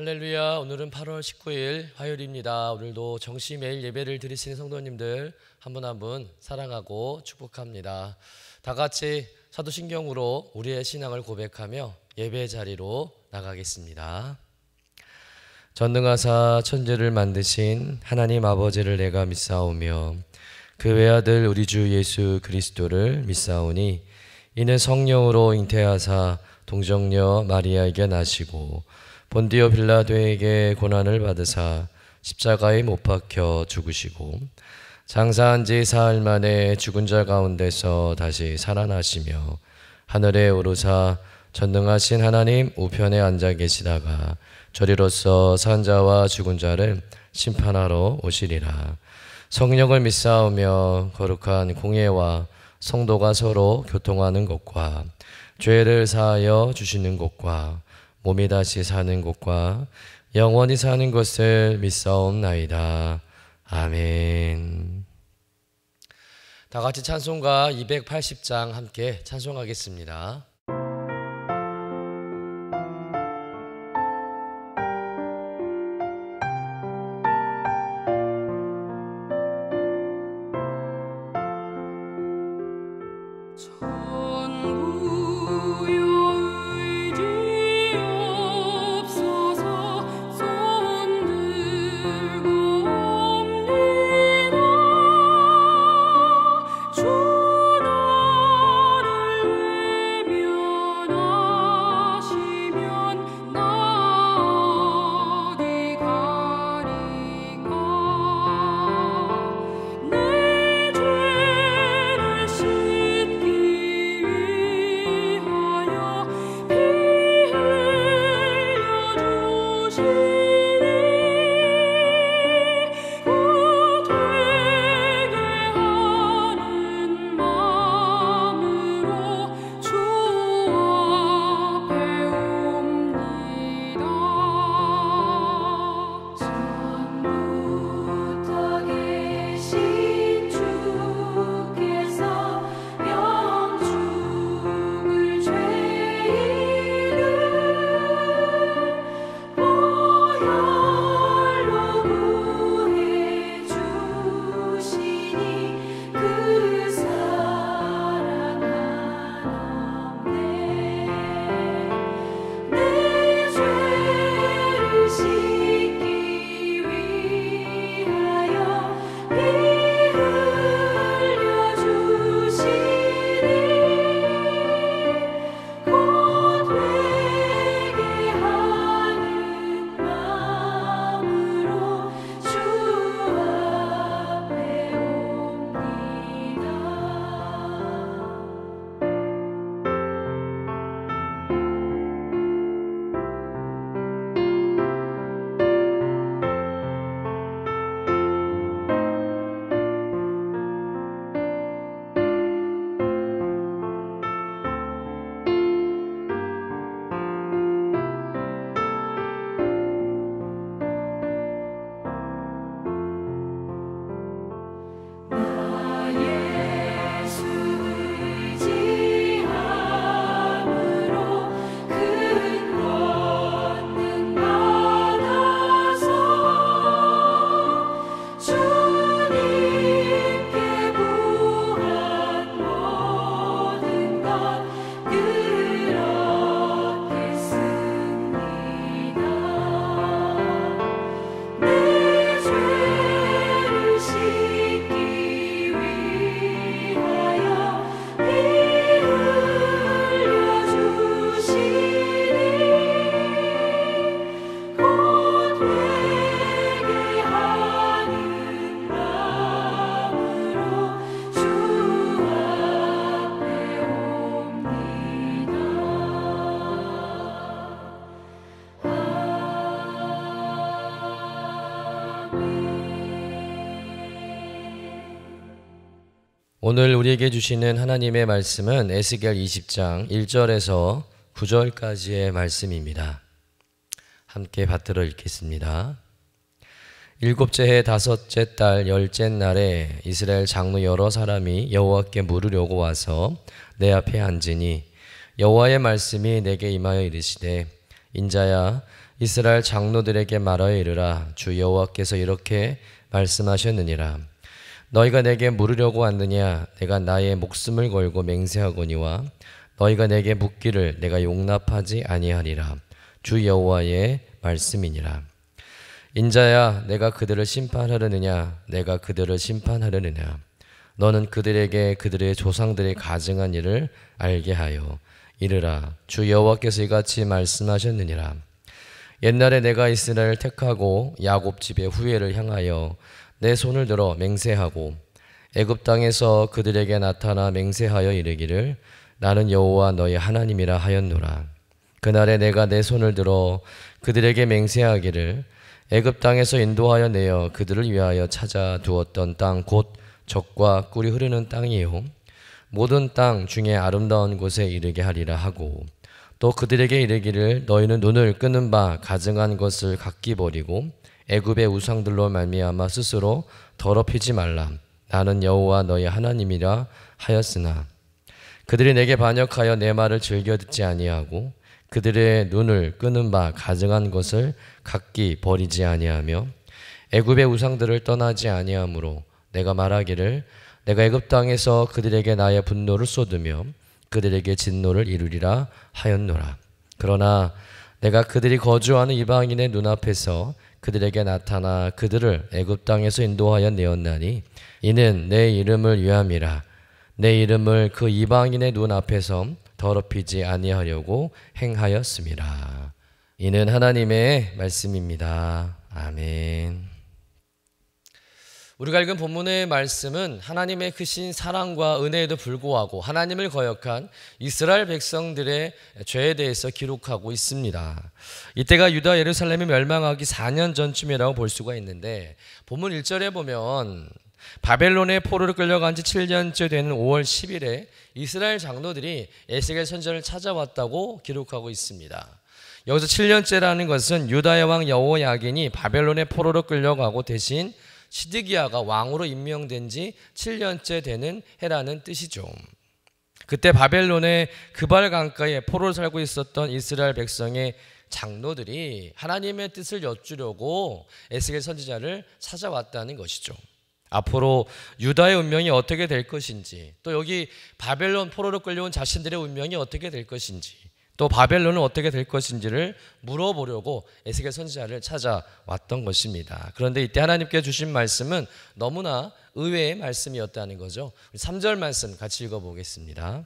할렐루야. 오늘은 8월 19일 화요일입니다. 오늘도 정시 매일 예배를 드리시는 성도님들 한 분 한 분 사랑하고 축복합니다. 다 같이 사도신경으로 우리의 신앙을 고백하며 예배 자리로 나가겠습니다. 전능하사 천지를 만드신 하나님 아버지를 내가 믿사오며 그 외아들 우리 주 예수 그리스도를 믿사오니 이는 성령으로 잉태하사 동정녀 마리아에게 나시고 본디오 빌라도에게 고난을 받으사 십자가에 못 박혀 죽으시고 장사한 지 사흘 만에 죽은 자 가운데서 다시 살아나시며 하늘에 오르사 전능하신 하나님 우편에 앉아 계시다가 저리로서 산 자와 죽은 자를 심판하러 오시리라. 성령을 믿사오며 거룩한 공예와 성도가 서로 교통하는 것과 죄를 사하여 주시는 것과 몸이 다시 사는 것과 영원히 사는 것을 믿사옵나이다. 아멘. 다 같이 찬송가 280장 함께 찬송하겠습니다. 오늘 우리에게 주시는 하나님의 말씀은 에스겔 20장 1절에서 9절까지의 말씀입니다. 함께 받들어 읽겠습니다. 일곱째 해 다섯째 달 열째 날에 이스라엘 장로 여러 사람이 여호와께 물으려고 와서 내 앞에 앉으니 여호와의 말씀이 내게 임하여 이르시되 인자야 이스라엘 장로들에게 말하여 이르라. 주 여호와께서 이렇게 말씀하셨느니라. 너희가 내게 물으려고 왔느냐? 내가 나의 목숨을 걸고 맹세하거니와 너희가 내게 묻기를 내가 용납하지 아니하리라. 주 여호와의 말씀이니라. 인자야, 내가 그들을 심판하려느냐? 내가 그들을 심판하려느냐? 너는 그들에게 그들의 조상들이 가증한 일을 알게 하여 이르라. 주 여호와께서 이같이 말씀하셨느니라. 옛날에 내가 이스라엘을 택하고 야곱 집의 후예를 향하여 내 손을 들어 맹세하고 애굽 땅에서 그들에게 나타나 맹세하여 이르기를 나는 여호와 너희 하나님이라 하였노라. 그날에 내가 내 손을 들어 그들에게 맹세하기를 애굽 땅에서 인도하여 내어 그들을 위하여 찾아 두었던 땅 곧 젖과 꿀이 흐르는 땅이요 모든 땅 중에 아름다운 곳에 이르게 하리라 하고 또 그들에게 이르기를 너희는 눈을 끄는 바 가증한 것을 각기 버리고 애굽의 우상들로 말미암아 스스로 더럽히지 말라. 나는 여호와 너희 하나님이라 하였으나 그들이 내게 반역하여 내 말을 즐겨 듣지 아니하고 그들의 눈을 끄는 바 가증한 것을 각기 버리지 아니하며 애굽의 우상들을 떠나지 아니하므로 내가 말하기를 내가 애굽 땅에서 그들에게 나의 분노를 쏟으며 그들에게 진노를 이루리라 하였노라. 그러나 내가 그들이 거주하는 이방인의 눈앞에서 그들에게 나타나 그들을 애굽 땅에서 인도하여 내었나니 이는 내 이름을 위함이라. 내 이름을 그 이방인의 눈앞에서 더럽히지 아니하려고 행하였음이라. 이는 하나님의 말씀입니다. 아멘. 우리가 읽은 본문의 말씀은 하나님의 크신 사랑과 은혜에도 불구하고 하나님을 거역한 이스라엘 백성들의 죄에 대해서 기록하고 있습니다. 이때가 유다 예루살렘이 멸망하기 4년 전쯤이라고 볼 수가 있는데 본문 1절에 보면 바벨론의 포로로 끌려간 지 7년째 되는 5월 10일에 이스라엘 장로들이 에스겔 선지자를 찾아왔다고 기록하고 있습니다. 여기서 7년째라는 것은 유다의 왕 여호야긴이 바벨론의 포로로 끌려가고 대신 시드기야가 왕으로 임명된 지 7년째 되는 해라는 뜻이죠. 그때 바벨론의 그발 강가에 포로로 살고 있었던 이스라엘 백성의 장로들이 하나님의 뜻을 여쭈려고 에스겔 선지자를 찾아왔다는 것이죠. 앞으로 유다의 운명이 어떻게 될 것인지, 또 여기 바벨론 포로로 끌려온 자신들의 운명이 어떻게 될 것인지, 또 바벨론은 어떻게 될 것인지를 물어보려고 에스겔 선지자를 찾아왔던 것입니다. 그런데 이때 하나님께 주신 말씀은 너무나 의외의 말씀이었다는 거죠. 3절 말씀 같이 읽어보겠습니다.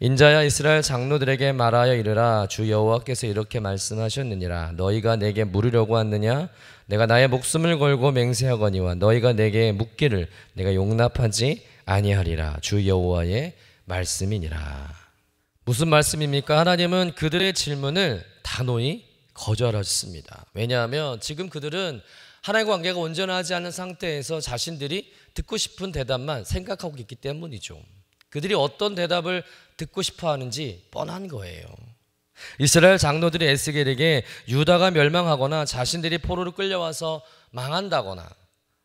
인자야, 이스라엘 장로들에게 말하여 이르라. 주 여호와께서 이렇게 말씀하셨느니라. 너희가 내게 물으려고 왔느냐? 내가 나의 목숨을 걸고 맹세하거니와 너희가 내게 묻기를 내가 용납하지 아니하리라. 주 여호와의 말씀이니라. 무슨 말씀입니까? 하나님은 그들의 질문을 단호히 거절하셨습니다. 왜냐하면 지금 그들은 하나님과 관계가 온전하지 않은 상태에서 자신들이 듣고 싶은 대답만 생각하고 있기 때문이죠. 그들이 어떤 대답을 듣고 싶어 하는지 뻔한 거예요. 이스라엘 장로들이 에스겔에게 유다가 멸망하거나 자신들이 포로로 끌려와서 망한다거나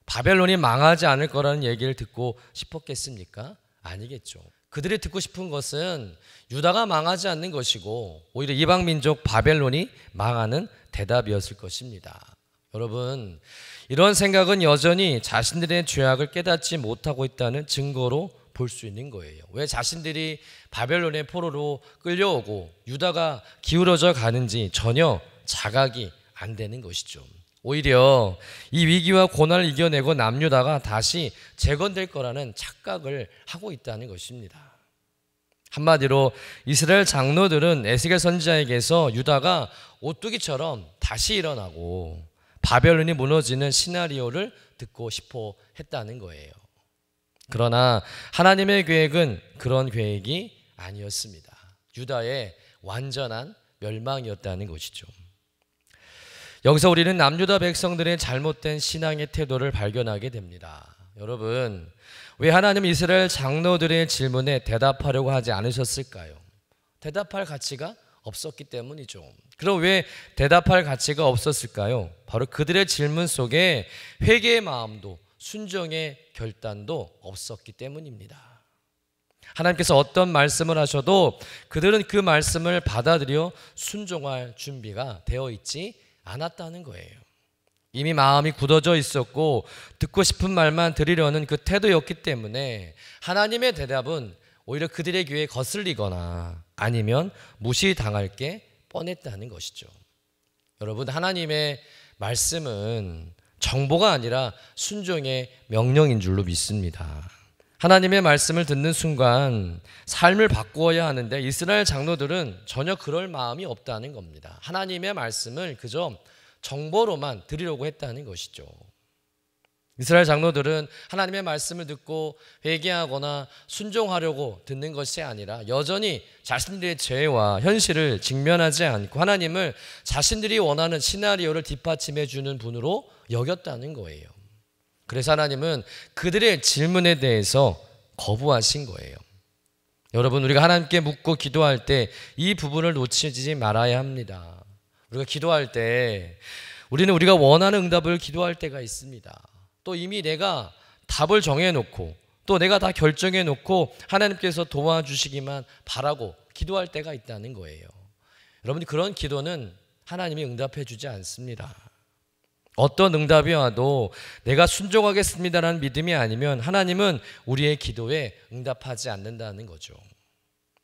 바벨론이 망하지 않을 거라는 얘기를 듣고 싶었겠습니까? 아니겠죠. 그들이 듣고 싶은 것은 유다가 망하지 않는 것이고 오히려 이방 민족 바벨론이 망하는 대답이었을 것입니다. 여러분, 이런 생각은 여전히 자신들의 죄악을 깨닫지 못하고 있다는 증거로 볼 수 있는 거예요. 왜 자신들이 바벨론의 포로로 끌려오고 유다가 기울어져 가는지 전혀 자각이 안 되는 것이죠. 오히려 이 위기와 고난을 이겨내고 남유다가 다시 재건될 거라는 착각을 하고 있다는 것입니다. 한마디로 이스라엘 장로들은 에스겔 선지자에게서 유다가 오뚜기처럼 다시 일어나고 바벨론이 무너지는 시나리오를 듣고 싶어 했다는 거예요. 그러나 하나님의 계획은 그런 계획이 아니었습니다. 유다의 완전한 멸망이었다는 것이죠. 여기서 우리는 남유다 백성들의 잘못된 신앙의 태도를 발견하게 됩니다. 여러분, 왜 하나님 이스라엘 장로들의 질문에 대답하려고 하지 않으셨을까요? 대답할 가치가 없었기 때문이죠. 그럼 왜 대답할 가치가 없었을까요? 바로 그들의 질문 속에 회개의 마음도 순종의 결단도 없었기 때문입니다. 하나님께서 어떤 말씀을 하셔도 그들은 그 말씀을 받아들여 순종할 준비가 되어 있지 않았다는 거예요. 이미 마음이 굳어져 있었고 듣고 싶은 말만 들으려는 그 태도였기 때문에 하나님의 대답은 오히려 그들의 귀에 거슬리거나 아니면 무시당할 게 뻔했다는 것이죠. 여러분, 하나님의 말씀은 정보가 아니라 순종의 명령인 줄로 믿습니다. 하나님의 말씀을 듣는 순간 삶을 바꾸어야 하는데 이스라엘 장로들은 전혀 그럴 마음이 없다는 겁니다. 하나님의 말씀을 그저 정보로만 들으려고 했다는 것이죠. 이스라엘 장로들은 하나님의 말씀을 듣고 회개하거나 순종하려고 듣는 것이 아니라 여전히 자신들의 죄와 현실을 직면하지 않고 하나님을 자신들이 원하는 시나리오를 뒷받침해 주는 분으로 여겼다는 거예요. 그래서 하나님은 그들의 질문에 대해서 거부하신 거예요. 여러분, 우리가 하나님께 묻고 기도할 때 이 부분을 놓치지 말아야 합니다. 우리가 기도할 때 우리는 우리가 원하는 응답을 기도할 때가 있습니다. 또 이미 내가 답을 정해놓고 또 내가 다 결정해놓고 하나님께서 도와주시기만 바라고 기도할 때가 있다는 거예요. 여러분, 그런 기도는 하나님이 응답해 주지 않습니다. 어떤 응답이 와도 내가 순종하겠습니다라는 믿음이 아니면 하나님은 우리의 기도에 응답하지 않는다는 거죠.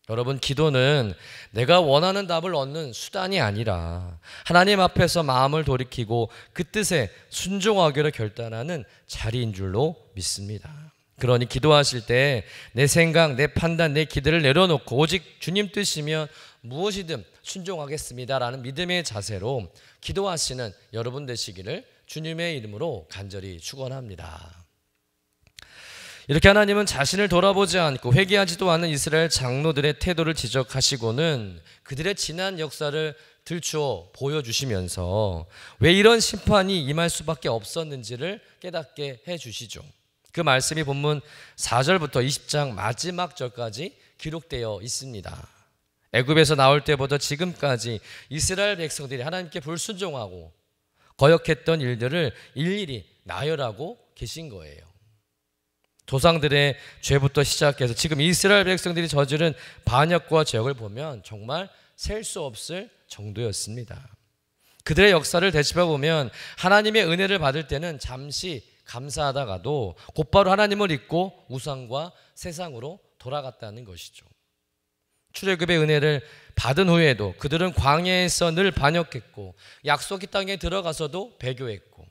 여러분, 기도는 내가 원하는 답을 얻는 수단이 아니라 하나님 앞에서 마음을 돌이키고 그 뜻에 순종하기로 결단하는 자리인 줄로 믿습니다. 그러니 기도하실 때 내 생각, 내 판단, 내 기대를 내려놓고 오직 주님 뜻이면 무엇이든 순종하겠습니다라는 믿음의 자세로 기도하시는 여러분 되시기를 주님의 이름으로 간절히 축원합니다. 이렇게 하나님은 자신을 돌아보지 않고 회개하지도 않은 이스라엘 장로들의 태도를 지적하시고는 그들의 지난 역사를 들추어 보여주시면서 왜 이런 심판이 임할 수밖에 없었는지를 깨닫게 해주시죠. 그 말씀이 본문 4절부터 20장 마지막 절까지 기록되어 있습니다. 애굽에서 나올 때부터 지금까지 이스라엘 백성들이 하나님께 불순종하고 거역했던 일들을 일일이 나열하고 계신 거예요. 조상들의 죄부터 시작해서 지금 이스라엘 백성들이 저지른 반역과 죄악을 보면 정말 셀 수 없을 정도였습니다. 그들의 역사를 되짚어보면 하나님의 은혜를 받을 때는 잠시 감사하다가도 곧바로 하나님을 잊고 우상과 세상으로 돌아갔다는 것이죠. 출애굽의 은혜를 받은 후에도 그들은 광야에서 늘 반역했고 약속의 땅에 들어가서도 배교했고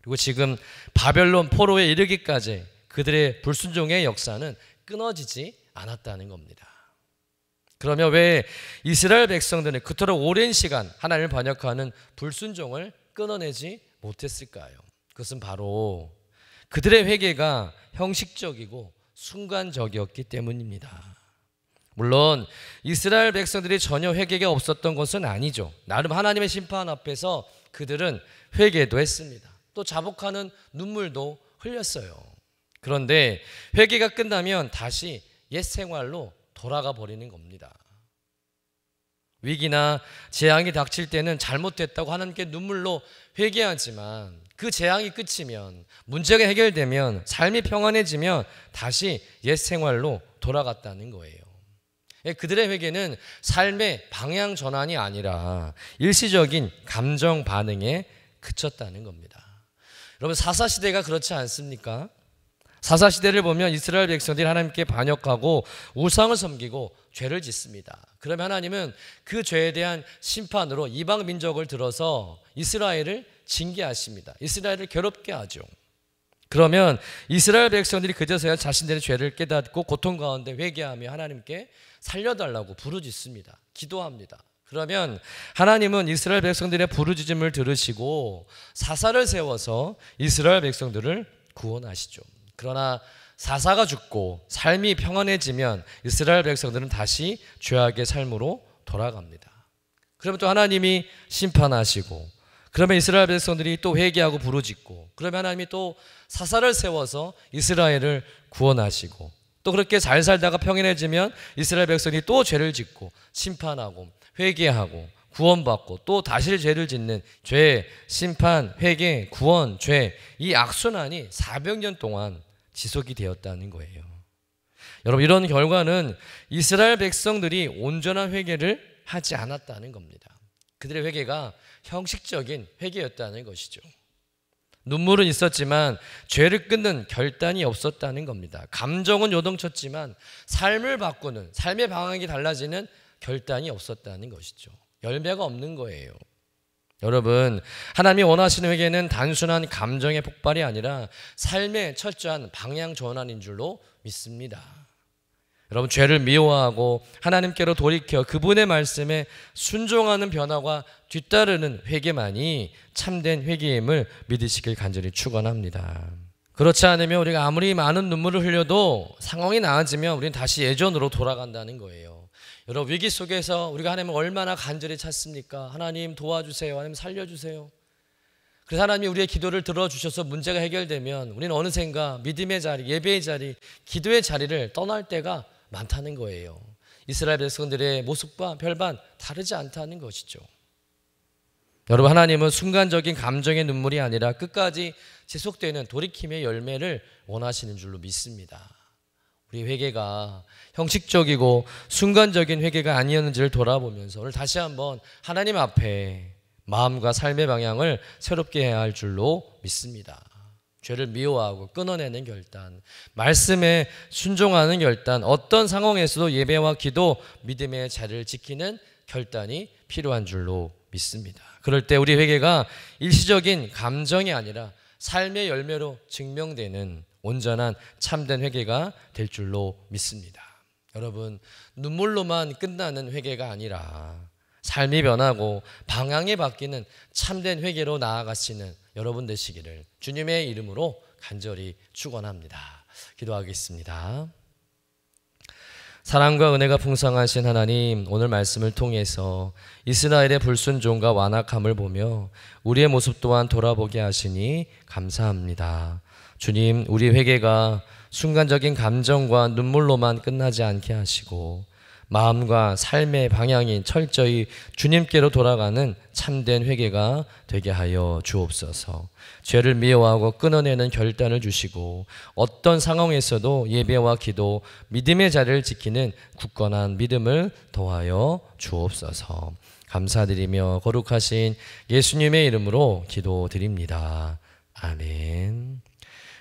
그리고 지금 바벨론 포로에 이르기까지 그들의 불순종의 역사는 끊어지지 않았다는 겁니다. 그러면 왜 이스라엘 백성들은 그토록 오랜 시간 하나님을 반역하는 불순종을 끊어내지 못했을까요? 그것은 바로 그들의 회개가 형식적이고 순간적이었기 때문입니다. 물론 이스라엘 백성들이 전혀 회개가 없었던 것은 아니죠. 나름 하나님의 심판 앞에서 그들은 회개도 했습니다. 또 자복하는 눈물도 흘렸어요. 그런데 회개가 끝나면 다시 옛 생활로 돌아가 버리는 겁니다. 위기나 재앙이 닥칠 때는 잘못됐다고 하나님께 눈물로 회개하지만 그 재앙이 끝이면 문제가 해결되면 삶이 평안해지면 다시 옛 생활로 돌아갔다는 거예요. 그들의 회개는 삶의 방향 전환이 아니라 일시적인 감정 반응에 그쳤다는 겁니다. 여러분, 사사시대가 그렇지 않습니까? 사사시대를 보면 이스라엘 백성들이 하나님께 반역하고 우상을 섬기고 죄를 짓습니다. 그러면 하나님은 그 죄에 대한 심판으로 이방 민족을 들어서 이스라엘을 징계하십니다. 이스라엘을 괴롭게 하죠. 그러면 이스라엘 백성들이 그제서야 자신들의 죄를 깨닫고 고통 가운데 회개하며 하나님께 살려달라고 부르짖습니다. 기도합니다. 그러면 하나님은 이스라엘 백성들의 부르짖음을 들으시고 사사를 세워서 이스라엘 백성들을 구원하시죠. 그러나 사사가 죽고 삶이 평안해지면 이스라엘 백성들은 다시 죄악의 삶으로 돌아갑니다. 그러면 또 하나님이 심판하시고 그러면 이스라엘 백성들이 또 회개하고 부르짖고 그러면 하나님이 또 사사를 세워서 이스라엘을 구원하시고 또 그렇게 잘 살다가 평안해지면 이스라엘 백성이 또 죄를 짓고 심판하고 회개하고 구원받고 또 다시 죄를 짓는 죄, 심판, 회개, 구원, 죄 이 악순환이 400년 동안 지속이 되었다는 거예요. 여러분, 이런 결과는 이스라엘 백성들이 온전한 회개를 하지 않았다는 겁니다. 그들의 회개가 형식적인 회개였다는 것이죠. 눈물은 있었지만 죄를 끊는 결단이 없었다는 겁니다. 감정은 요동쳤지만 삶을 바꾸는, 삶의 방향이 달라지는 결단이 없었다는 것이죠. 열매가 없는 거예요. 여러분, 하나님이 원하시는 회개는 단순한 감정의 폭발이 아니라 삶의 철저한 방향 전환인 줄로 믿습니다. 여러분, 죄를 미워하고 하나님께로 돌이켜 그분의 말씀에 순종하는 변화가 뒤따르는 회개만이 참된 회개임을 믿으시길 간절히 축원합니다. 그렇지 않으면 우리가 아무리 많은 눈물을 흘려도 상황이 나아지면 우리는 다시 예전으로 돌아간다는 거예요. 여러분, 위기 속에서 우리가 하나님을 얼마나 간절히 찾습니까? 하나님 도와주세요. 하나님 살려주세요. 그래서 하나님이 우리의 기도를 들어주셔서 문제가 해결되면 우리는 어느샌가 믿음의 자리, 예배의 자리, 기도의 자리를 떠날 때가 많다는 거예요. 이스라엘 백성들의 모습과 별반 다르지 않다는 것이죠. 여러분, 하나님은 순간적인 감정의 눈물이 아니라 끝까지 지속되는 돌이킴의 열매를 원하시는 줄로 믿습니다. 우리 회개가 형식적이고 순간적인 회개가 아니었는지를 돌아보면서 오늘 다시 한번 하나님 앞에 마음과 삶의 방향을 새롭게 해야 할 줄로 믿습니다. 죄를 미워하고 끊어내는 결단, 말씀에 순종하는 결단, 어떤 상황에서도 예배와 기도, 믿음의 자리를 지키는 결단이 필요한 줄로 믿습니다. 그럴 때 우리 회개가 일시적인 감정이 아니라 삶의 열매로 증명되는 온전한 참된 회개가 될 줄로 믿습니다. 여러분, 눈물로만 끝나는 회개가 아니라 삶이 변하고 방향이 바뀌는 참된 회개로 나아가시는 여러분 되시기를 주님의 이름으로 간절히 축원합니다. 기도하겠습니다. 사랑과 은혜가 풍성하신 하나님, 오늘 말씀을 통해서 이스라엘의 불순종과 완악함을 보며 우리의 모습 또한 돌아보게 하시니 감사합니다. 주님, 우리 회개가 순간적인 감정과 눈물로만 끝나지 않게 하시고 마음과 삶의 방향이 철저히 주님께로 돌아가는 참된 회개가 되게 하여 주옵소서. 죄를 미워하고 끊어내는 결단을 주시고 어떤 상황에서도 예배와 기도, 믿음의 자리를 지키는 굳건한 믿음을 더하여 주옵소서. 감사드리며 거룩하신 예수님의 이름으로 기도드립니다. 아멘.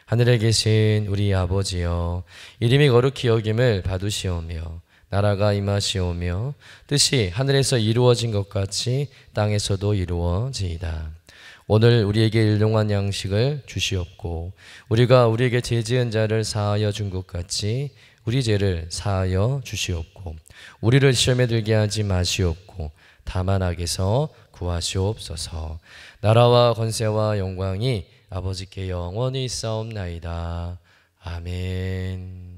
하늘에 계신 우리 아버지여, 이름이 거룩히 여김을 받으시오며 나라가 임하시오며 뜻이 하늘에서 이루어진 것 같이 땅에서도 이루어지이다. 오늘 우리에게 일용할 양식을 주시옵고 우리가 우리에게 죄 지은 자를 사하여 준 것 같이 우리 죄를 사하여 주시옵고 우리를 시험에 들게 하지 마시옵고 다만 악에서 구하시옵소서. 나라와 권세와 영광이 아버지께 영원히 있사옵나이다. 아멘.